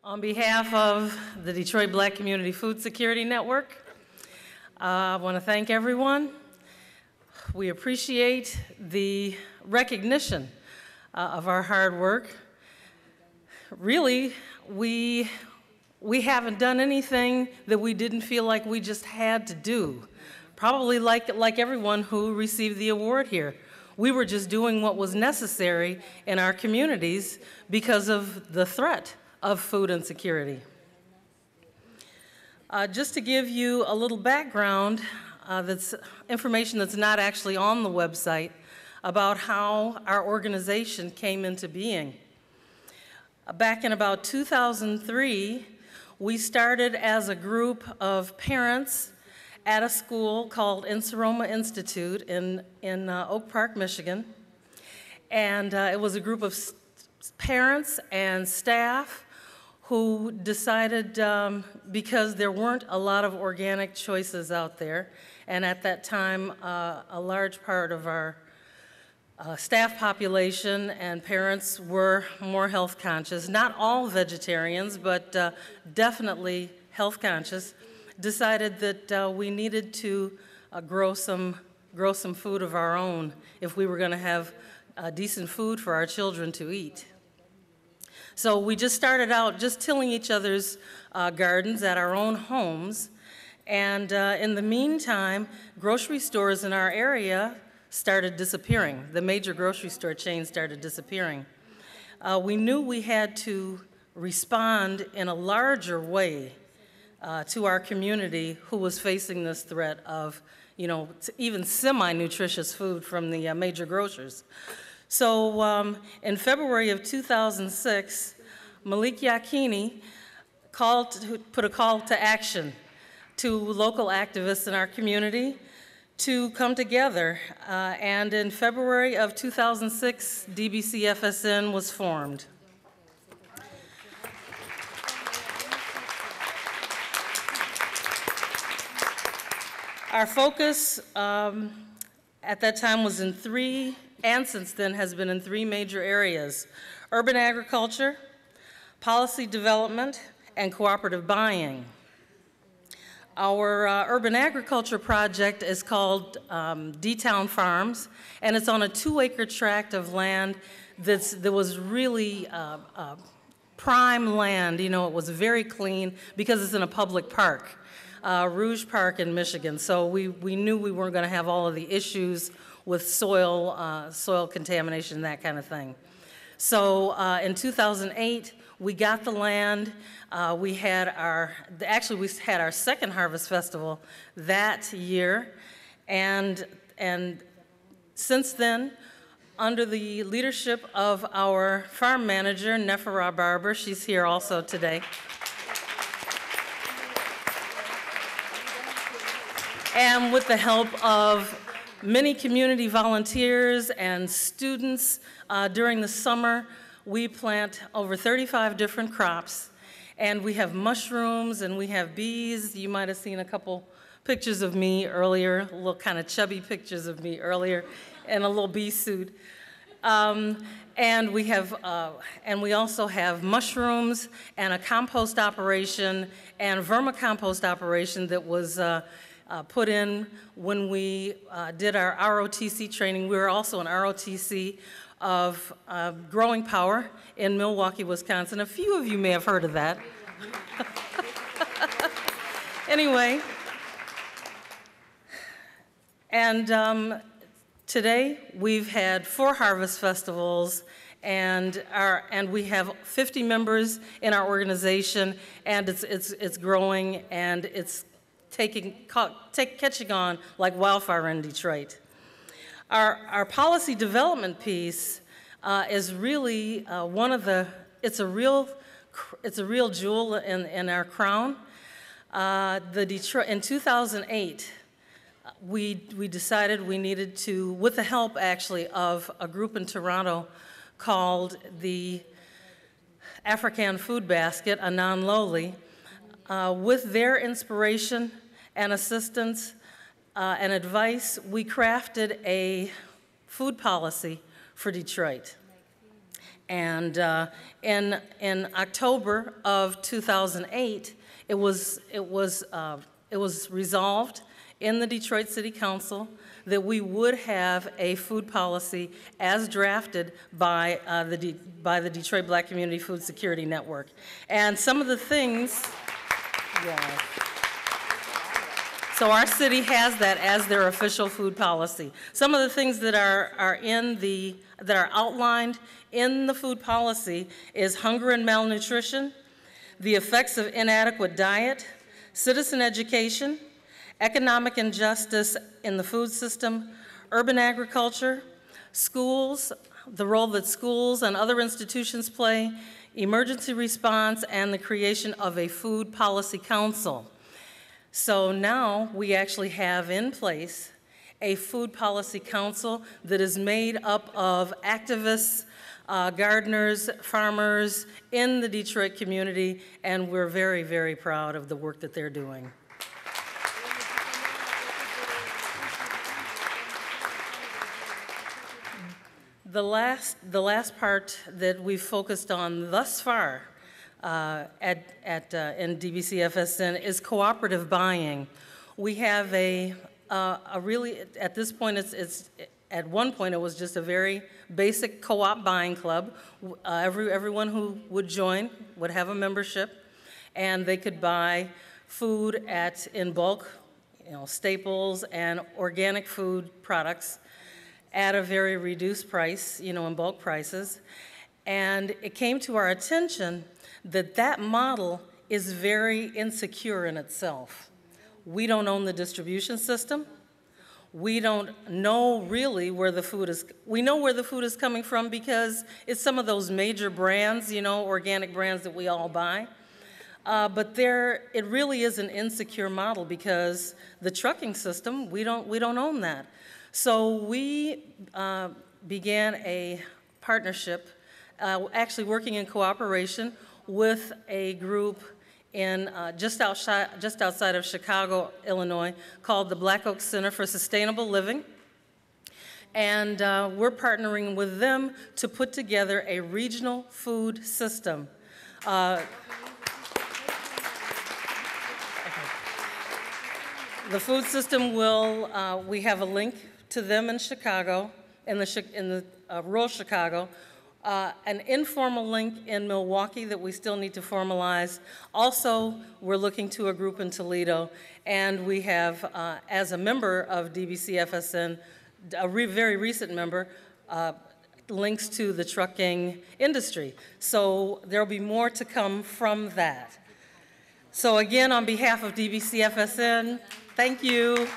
On behalf of the Detroit Black Community Food Security Network, I want to thank everyone. We appreciate the recognition of our hard work. Really, we haven't done anything that we didn't feel like we just had to do. Probably like everyone who received the award here. We were just doing what was necessary in our communities because of the threat of food insecurity. Just to give you a little background, that's information that's not actually on the website about how our organization came into being. Back in about 2003, we started as a group of parents at a school called Ifeoma Institute in Oak Park, Michigan. And it was a group of parents and staff who decided, because there weren't a lot of organic choices out there, and at that time, a large part of our staff population and parents were more health conscious. Not all vegetarians, but definitely health conscious. Decided that we needed to grow some food of our own if we were going to have decent food for our children to eat. So we just started out just tilling each other's gardens at our own homes, and in the meantime, grocery stores in our area started disappearing. The major grocery store chains started disappearing. We knew we had to respond in a larger way to our community who was facing this threat of, even semi-nutritious food from the major grocers. So in February of 2006, Malik Yakini put a call to action to local activists in our community to come together. And in February of 2006, DBCFSN was formed. Our focus at that time was in three, and since then has been in three major areas: urban agriculture, policy development, and cooperative buying. Our urban agriculture project is called D-Town Farms, and it's on a 2-acre tract of land that was really prime land. It was very clean because it's in a public park. Rouge Park in Michigan, so we knew we weren't going to have all of the issues with soil contamination, that kind of thing. So in 2008, we got the land. We had our second Harvest Festival that year, and since then, under the leadership of our farm manager, Nefera Barber, she's here also today. And with the help of many community volunteers and students, during the summer, we plant over 35 different crops. And we have mushrooms and we have bees. You might have seen a couple pictures of me earlier, little kind of chubby pictures of me earlier in a little bee suit. And we also have mushrooms and a compost operation and vermicompost operation that was put in when we did our ROTC training. We were also an ROTC of Growing Power in Milwaukee, Wisconsin. A few of you may have heard of that. Anyway, and today we've had 4 harvest festivals, and we have 50 members in our organization, and it's growing, and it's catching on like wildfire in Detroit. Our policy development piece is really it's a real jewel in our crown. In 2008, we decided we needed to, with the help actually of a group in Toronto called the African Food Basket, a non-lowly, with their inspiration and assistance and advice, we crafted a food policy for Detroit. And in October of 2008, it was resolved in the Detroit City Council that we would have a food policy as drafted by the Detroit Black Community Food Security Network. And some of the things, yeah. So our city has that as their official food policy. Some of the things that are outlined in the food policy is hunger and malnutrition, the effects of inadequate diet, citizen education, economic injustice in the food system, urban agriculture, schools, the role that schools and other institutions play, emergency response, and the creation of a food policy council. So now we actually have in place a food policy council that is made up of activists, gardeners, farmers in the Detroit community, and we're very, very proud of the work that they're doing. The last part that we've focused on thus far in DBCFSN is cooperative buying. We have a really, at this point, at one point it was just a very basic co-op buying club. Everyone who would join would have a membership, and they could buy food in bulk, staples and organic food products at a very reduced price, in bulk prices. And it came to our attention that model is very insecure in itself. We don't own the distribution system. We don't know really where the food is. We know where the food is coming from because it's some of those major brands, organic brands that we all buy. But it really is an insecure model because the trucking system, we don't own that. So we began a partnership, actually working in cooperation with a group in just outside of Chicago, Illinois, called the Black Oak Center for Sustainable Living. And we're partnering with them to put together a regional food system. The food system will, we have a link to them in Chicago, in the rural Chicago, an informal link in Milwaukee that we still need to formalize. Also, we're looking to a group in Toledo, and we have, as a member of DBCFSN, a very recent member, links to the trucking industry. So there'll be more to come from that. So again, on behalf of DBCFSN, thank you.